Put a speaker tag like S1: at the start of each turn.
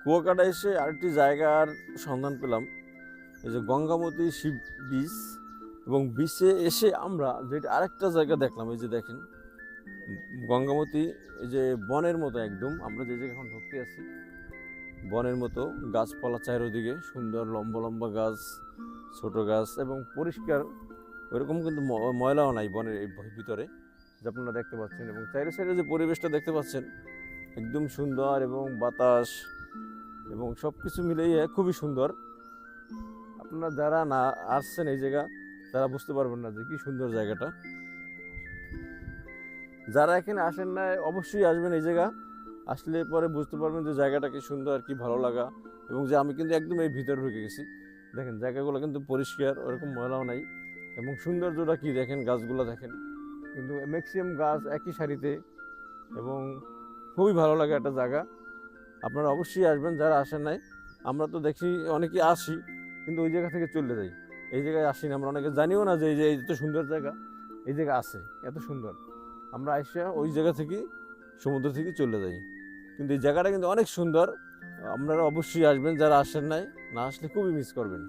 S1: কুয়াকাটা এসে আরেকটি জায়গার সন্ধান পেলাম, এই যে গঙ্গামতী শিব বিচ। এবং বিচে এসে আমরা যেটা আরেকটা জায়গা দেখলাম, এই যে দেখেন গঙ্গামতী, এই যে বনের মতো একদম আমরা যে জায়গায় এখন ঢুকতে আছি, বনের মতো গাছপালা চারিদিকে সুন্দর লম্বা লম্বা গাছ, ছোট গাছ এবং পরিষ্কার, ওইরকম কিন্তু ময়লাও নাই বনের এই ভিতরে, যে আপনারা দেখতে পাচ্ছেন। এবং চারি সাইডে যে পরিবেশটা দেখতে পাচ্ছেন একদম সুন্দর, এবং বাতাস এবং সব কিছু মিলিয়ে খুবই সুন্দর। আপনারা যারা না আসছেন এই জায়গা, তারা বুঝতে পারবেন না যে কি সুন্দর জায়গাটা। যারা এখানে আসেন না অবশ্যই আসবেন এই জায়গা, আসলে পরে বুঝতে পারবেন যে জায়গাটা কি সুন্দর আর কি ভালো লাগা। এবং যে আমি কিন্তু একদম এই ভিতরে ঢুকে গেছি, দেখেন জায়গাগুলো কিন্তু পরিষ্কার, ওরকম ময়লাও নাই। এবং সৌন্দর্যটা কি দেখেন, গাছগুলো দেখেন, কিন্তু ম্যাক্সিমাম গাছ একই সারিতে, এবং খুবই ভালো লাগে একটা জায়গা। আপনারা অবশ্যই আসবেন যারা আসেন নাই। আমরা তো দেখি অনেকে আসি কিন্তু ওই জায়গা থেকে চলে যাই, এই জায়গায় আসি না, আমরা অনেকে জানিও না যে এই যে এত সুন্দর জায়গা এই জায়গা আছে, এত সুন্দর। আমরা এসে ওই জায়গা থেকে, সমুদ্র থেকে চলে যাই, কিন্তু এই জায়গাটা কিন্তু অনেক সুন্দর। আপনারা অবশ্যই আসবেন যারা আসেন নাই, না আসলে খুবই মিস করবেন।